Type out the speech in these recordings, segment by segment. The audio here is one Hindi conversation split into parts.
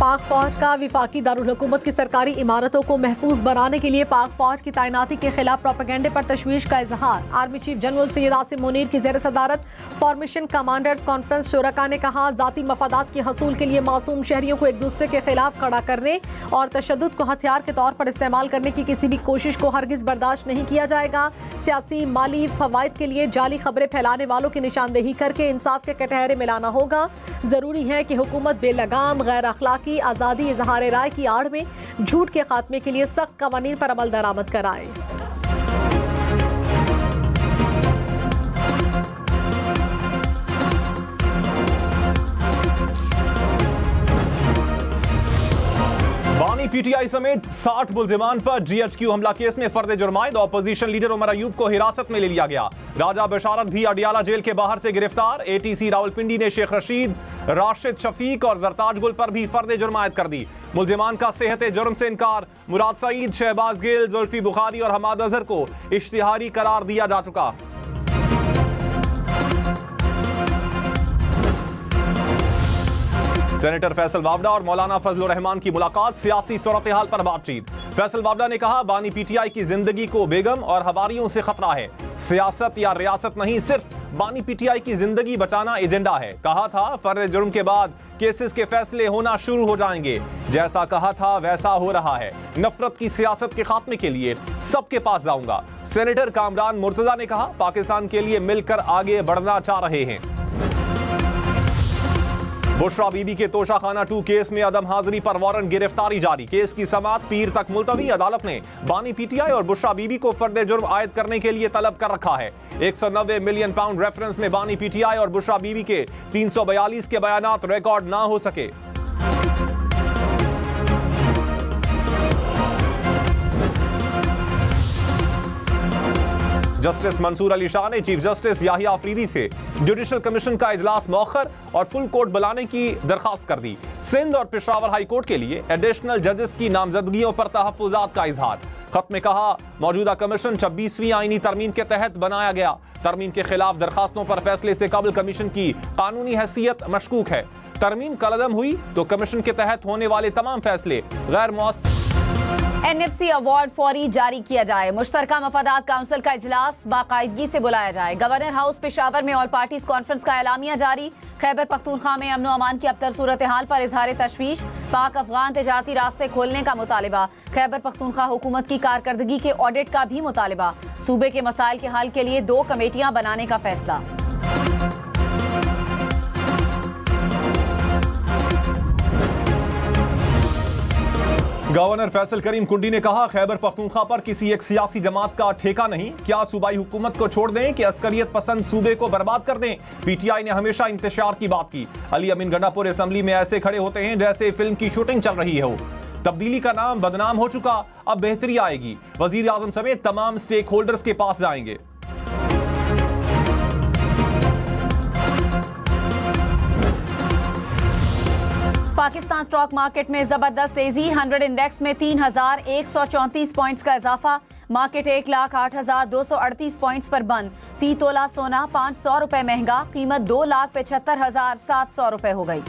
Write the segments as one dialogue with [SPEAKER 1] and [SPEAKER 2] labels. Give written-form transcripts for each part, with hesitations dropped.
[SPEAKER 1] पाक फौज का विफाकी दारुल हुकूमत की सरकारी इमारतों को महफूज बनाने के लिए पाक फौज की तैनाती के खिलाफ प्रोपेगेंडे पर तशवीश का इजहार। Army chief general Syed Asim Munir की ज़ेर सदारत फॉर्मेशन कमांडर्स कॉन्फ्रेंस शुरका ने कहा, जाती मफादात के हसूल के लिए मासूम शहरियों को एक दूसरे के खिलाफ खड़ा करने और तशद्दुद को हथियार के तौर पर इस्तेमाल करने की किसी भी कोशिश को हरगिज बर्दाश्त नहीं किया जाएगा। सियासी माली फवाइद के लिए जाली खबरें फैलाने वालों की निशानदेही करके इंसाफ के कटहरे मिलाना होगा। जरूरी है कि हुकूमत बेलगाम गैर अखलाकी आज़ादी इजहार राय की आड़ में झूठ के खात्मे के लिए सख्त कवानीन पर अमल दरामद कराए।
[SPEAKER 2] बानी पीटीआई समेत 60 मुल्जिमान पर जीएचक्यू हमला केस में फर्द जुर्माइद ऑपोजिशन लीडर उमर अयूब को हिरासत में ले लिया गया। राजा बशारत भी अडियाला जेल के बाहर से गिरफ्तार। एटीसी रावलपिंडी ने शेख रशीद, राशिद शफीक और जरताज गुल पर भी फर्द जुर्माइद कर दी। मुल्जिमान का सेहत जुर्म से इनकार। मुराद सईद, शहबाज गिल, जुल्फी बुखारी और हमाद अजहर को इश्तिहारी करार दिया जा चुका। सेनेटर फैसल वावड़ा और मौलाना फजलुर रहमान की मुलाकात, सियासी सूरत हाल पर बातचीत। फैसल वावड़ा ने कहा, बानी पीटीआई की जिंदगी को बेगम और हवारियों से खतरा है। सियासत या रियासत नहीं, सिर्फ बानी पीटीआई की जिंदगी बचाना एजेंडा है। कहा था फर्द जुर्म के बाद केसेस के फैसले होना शुरू हो जाएंगे। जैसा कहा था वैसा हो रहा है। नफरत की सियासत के खात्मे के लिए सबके पास जाऊंगा। सेनेटर कामरान मुर्तजा ने कहा, पाकिस्तान के लिए मिलकर आगे बढ़ना चाह रहे हैं। बुशरा बीबी के तोशाखाना 2 केस में अदम हाजिरी पर वारंट गिरफ्तारी जारी। केस की समाअत पीर तक मुलतवी। अदालत ने बानी पीटीआई और बुशरा बीबी को फर्द जुर्म आयद करने के लिए तलब कर रखा है। 190 मिलियन पाउंड रेफरेंस में बानी पीटीआई और बुशरा बीबी के 342 के बयानात रिकॉर्ड ना हो सके। जस्टिस मंसूर अली शाह ने चीफ जस्टिस याहिया अफरीदी से जुडिशल कमीशन का इजलास मौखर और फुल कोर्ट बुलाने की दरखास्त कर दी। सिंध और पेशावर हाई कोर्ट के लिए एडिशनल जजेस की नामजदगियों पर तहफ्फुजात का इजहार। खत में कहा, मौजूदा कमीशन 26वीं आईनी तरमीम के तहत बनाया गया। तरमीम के खिलाफ दरखास्तों पर फैसले से कबल कमीशन की कानूनी हैसियत मशकूक है। तरमीम कलअदम हुई तो कमीशन के तहत होने वाले तमाम फैसले गैर मुअस्सर।
[SPEAKER 3] एनएफसी अवार्ड फौरी जारी किया जाए। मुश्तरका मफादात काउंसिल का इजलास बाकायदगी से बुलाया जाए। गवर्नर हाउस पेशावर में ऑल पार्टीज कॉन्फ्रेंस का एलामिया जारी। खैबर पख्तूनख्वा में अमन अमान की अबतर सूरत हाल पर इजहार तशवीश। पाक अफगान तजारती रास्ते खोलने का मुतालिबा। खैबर पख्तूनख्वा हुकूमत की कारकर्दगी के ऑडिट का भी मुतालिबा। सूबे के मसाइल के हल के लिए 2 कमेटियां बनाने का फैसला।
[SPEAKER 2] गवर्नर फैसल करीम कुंडी ने कहा, खैबर पख्तूनख्वा पर किसी एक सियासी जमात का ठेका नहीं। क्या सूबाई हुकूमत को छोड़ दें कि अस्करियत पसंद सूबे को बर्बाद कर दें। पीटीआई ने हमेशा इंतशार की बात की। अली अमीन गंडापुर असेंबली में ऐसे खड़े होते हैं जैसे फिल्म की शूटिंग चल रही हो। तब्दीली का नाम बदनाम हो चुका, अब बेहतरी आएगी। वजीर आजम समेत तमाम स्टेक होल्डर्स के पास जाएंगे।
[SPEAKER 3] पाकिस्तान स्टॉक मार्केट में जबरदस्त तेजी। 100 इंडेक्स में 3134 पॉइंट्स का इजाफा। मार्केट 1,08,238 पॉइंट्स पर बंद। फी तोला सोना 500 रुपए महंगा। कीमत 2,75,700 रुपए हो गई।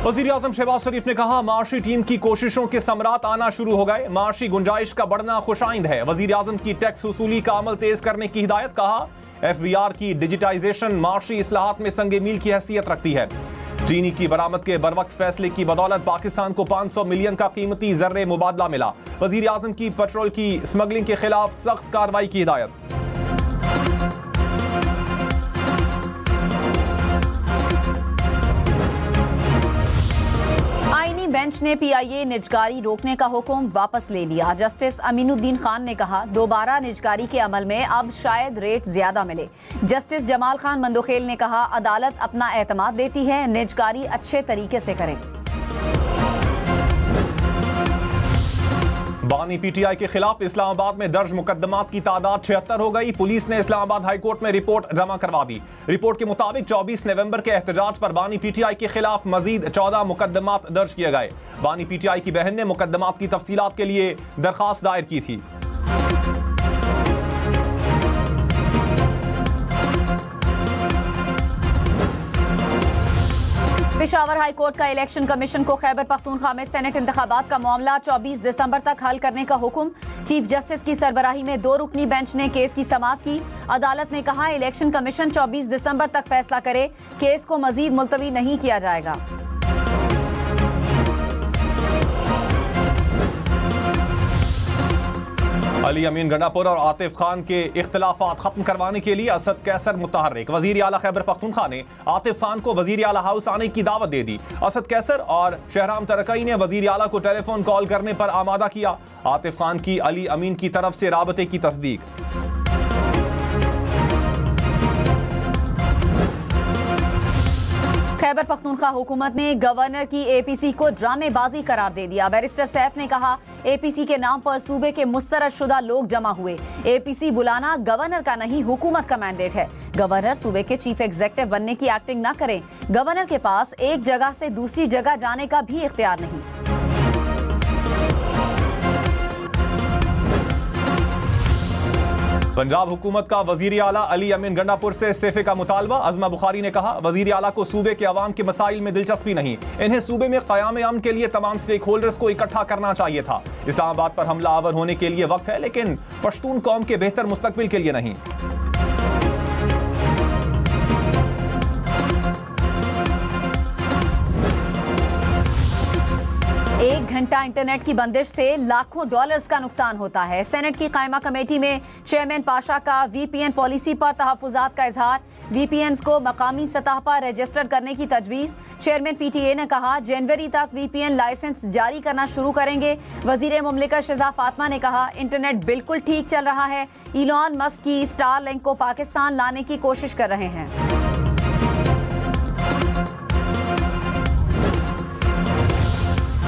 [SPEAKER 2] वज़ीर आज़म शहबाज शरीफ ने कहा, माशी टीम की कोशिशों के समरात आना शुरू हो गए। माशी गुंजाइश का बढ़ना खुशाइंद है। वज़ीर आज़म की टैक्स वसूली का अमल तेज करने की हिदायत। कहा, FBR की डिजिटाइजेशन माशी इस्लाहात में संगे मील की हैसियत रखती है। चीनी की बरामद के बरवक्त फैसले की बदौलत पाकिस्तान को 500 मिलियन का कीमती ज़र्रे मुबादला मिला। वज़ीर आज़म की पेट्रोल की स्मगलिंग के खिलाफ सख्त कार्रवाई की हिदायत।
[SPEAKER 3] बेंच ने PIA निजकारी रोकने का हुक्म वापस ले लिया। जस्टिस अमीनुद्दीन खान ने कहा, दोबारा निजकारी के अमल में अब शायद रेट ज्यादा मिले। जस्टिस जमाल खान मंदोखेल ने कहा, अदालत अपना एतमाद देती है, निजकारी अच्छे तरीके से करें।
[SPEAKER 2] बानी पीटीआई के खिलाफ इस्लामाबाद में दर्ज मुकदमात की तादाद 76 हो गई। पुलिस ने इस्लामाबाद हाई कोर्ट में रिपोर्ट जमा करवा दी। रिपोर्ट के मुताबिक 24 नवंबर के एहतजाज पर बानी पीटीआई के खिलाफ मजीद 14 मुकदमात दर्ज किए गए। बानी पीटीआई की बहन ने मुकदमात की तफसीलात के लिए दरखास्त दायर की थी।
[SPEAKER 3] पेशावर हाई कोर्ट का इलेक्शन कमीशन को खैबर पख्तूनख्वा में सेनेट इंतखाबात का मामला 24 दिसंबर तक हल करने का हुक्म। चीफ जस्टिस की सरबराही में 2 रुकनी बेंच ने केस की समाअत की। अदालत ने कहा इलेक्शन कमीशन 24 दिसंबर तक फैसला करे, केस को मजीद मुलतवी नहीं किया जाएगा।
[SPEAKER 2] अली अमीन गंडापुर और आतिफ खान के इख्तिलाफात खत्म करवाने के लिए असद कैसर मुतहर्रिक। वजीर आला खैबर पख्तूनख्वा ने आतिफ खान को वजीर आला हाउस आने की दावत दे दी। असद कैसर और शहराम तरकई ने वजीर आला को टेलीफोन कॉल करने पर आमादा किया। आतिफ खान की अली अमीन की तरफ से राबते की तस्दीक।
[SPEAKER 3] खैबर पख्तूनख्वा हुकूमत ने गवर्नर की एपीसी को ड्रामेबाजी करार दे दिया। बैरिस्टर सैफ ने कहा एपीसी के नाम पर सूबे के मुस्तरद शुदा लोग जमा हुए। एपीसी बुलाना गवर्नर का नहीं, हुकूमत का मैंडेट है। गवर्नर सूबे के चीफ एग्जीक्यूटिव बनने की एक्टिंग न करें। गवर्नर के पास एक जगह से दूसरी जगह जाने का भी इख्तियार नहीं।
[SPEAKER 2] पंजाब हुकूमत का वजीर आला अली अमीन गंडापुर से इस्तीफे का मुतालबा। अज़मा बुखारी ने कहा वजीर आला को सूबे के अवाम के मसाइल में दिलचस्पी नहीं, इन्हें सूबे में क़याम अमन के लिए तमाम स्टेक होल्डर्स को इकट्ठा करना चाहिए था। इस्लामाबाद पर हमला आवर होने के लिए वक्त है, लेकिन पश्तून कौम के बेहतर मुस्तकबिल के लिए नहीं।
[SPEAKER 3] 1 घंटा इंटरनेट की बंदिश से लाखों डॉलर्स का नुकसान होता है। सेनेट की कायमा कमेटी में चेयरमैन पाशा का वीपीएन पॉलिसी पर तहफ़्फ़ुज़ात का इजहार। वीपीएन को मकामी सतह पर रजिस्टर करने की तजवीज़। चेयरमैन पीटीए ने कहा जनवरी तक वीपीएन लाइसेंस जारी करना शुरू करेंगे। वज़ीर मुमलिकत शिजा फातिमा ने कहा इंटरनेट बिल्कुल ठीक चल रहा है। इलॉन मस्क की स्टारलिंक को पाकिस्तान लाने की कोशिश कर रहे हैं।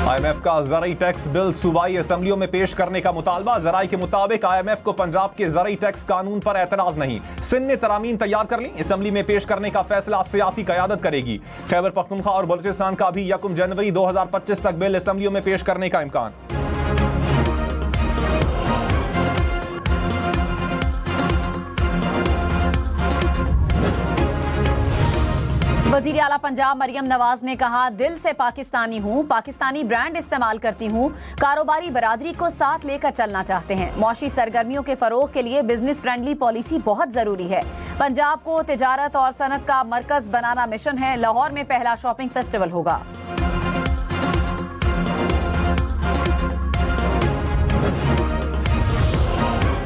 [SPEAKER 2] IMF का ज़राई टैक्स बिल सूबाई असम्बलियों में पेश करने का मुतालबा। ज़राई के मुताबिक IMF को पंजाब के ज़राई टैक्स कानून पर एतराज़ नहीं। सिंध ने तरामीम तैयार कर ली, असम्बली में पेश करने का फैसला सियासी क़यादत करेगी। खैबर पख्तूनख्वा और बलूचिस्तान का भी 1 जनवरी 2025 तक बिल असम्बलियों में पेश करने का इम्कान।
[SPEAKER 3] वज़ीर आला पंजाब मरियम नवाज ने कहा दिल से पाकिस्तानी हूँ, पाकिस्तानी ब्रांड इस्तेमाल करती हूँ, कारोबारी बरादरी को साथ लेकर चलना चाहते हैं। मौशी सरगर्मियों के फरोग के लिए बिजनेस फ्रेंडली पॉलिसी बहुत जरूरी है। पंजाब को तिजारत और सनत का मरकज बनाना मिशन है। लाहौर में पहला शॉपिंग फेस्टिवल होगा।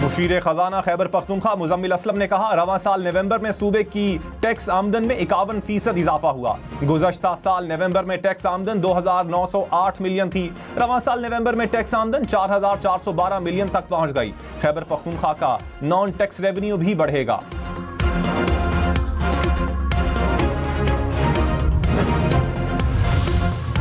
[SPEAKER 2] मुशीर खजाना खैबर पख्तूनख्वा मुजम्मिल असलम ने कहा रवां साल नवंबर में सूबे की टैक्स आमदन में 51% इजाफा हुआ। गुज़श्ता साल नवंबर में टैक्स आमदन 2908 मिलियन थी। रवां साल नवंबर में टैक्स आमदन 4412 मिलियन तक पहुंच गई। खैबर पख्तूनख्वा का नॉन टैक्स रेवेन्यू भी बढ़ेगा।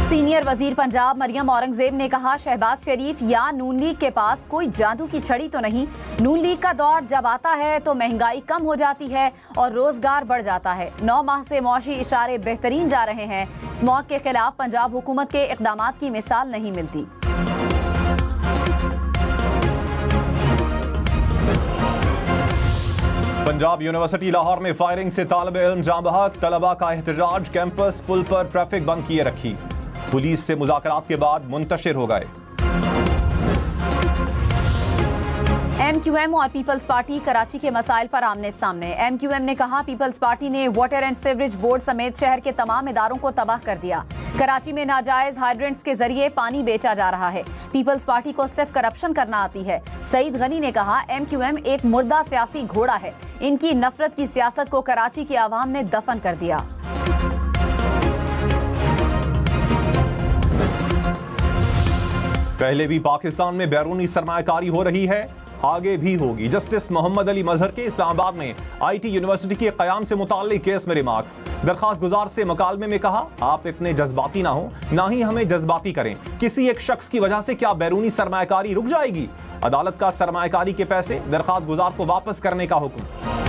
[SPEAKER 3] सीनियर वजीर पंजाब मरियम औरंगजेब ने कहा शहबाज शरीफ या नून लीग के पास कोई जादू की छड़ी तो नहीं। नून लीग का दौर जब आता है तो महंगाई कम हो जाती है और रोजगार बढ़ जाता है। 9 माह से मौशी इशारे बेहतरीन जा रहे हैं। स्मॉग के खिलाफ पंजाब हुकूमत के इक़दामात की मिसाल नहीं मिलती।
[SPEAKER 2] पंजाब यूनिवर्सिटी लाहौर में फायरिंग से तालिब इल्म जाँ बहक। तलबा का एहतजाज। कैंपस पुल पर ट्रैफिक बंद किए रखी। पुलिस से मुज़ाकरात के बाद मुंतशिर हो गए।
[SPEAKER 3] MQM और पीपल्स पार्टी कराची के मसाइल पर आमने सामने। MQM ने कहा पीपल्स पार्टी ने वाटर एंड सीवरेज बोर्ड समेत शहर के तमाम इदारों को तबाह कर दिया। कराची में नाजायज हाइड्रेंट्स के जरिए पानी बेचा जा रहा है। पीपल्स पार्टी को सिर्फ करप्शन करना आती है। सईद गनी ने कहा MQM एक मुर्दा सियासी घोड़ा है। इनकी नफरत की सियासत को कराची के अवाम ने दफन कर दिया।
[SPEAKER 2] पहले भी पाकिस्तान में बैरूनी सरमायाकारी हो रही है, आगे भी होगी। जस्टिस मोहम्मद अली मजहर के इस्लामाबाद में IT यूनिवर्सिटी के क़याम से मुताल्लिक़ केस में रिमार्क्स। दरख्वास्त गुजार से मुकालमे में कहा आप इतने जज्बाती ना हो, ना ही हमें जज्बाती करें। किसी एक शख्स की वजह से क्या बैरूनी सरमायाकारी रुक जाएगी? अदालत का सरमायाकारी के पैसे दरख्वास्त गुजार को वापस करने का हुक्म।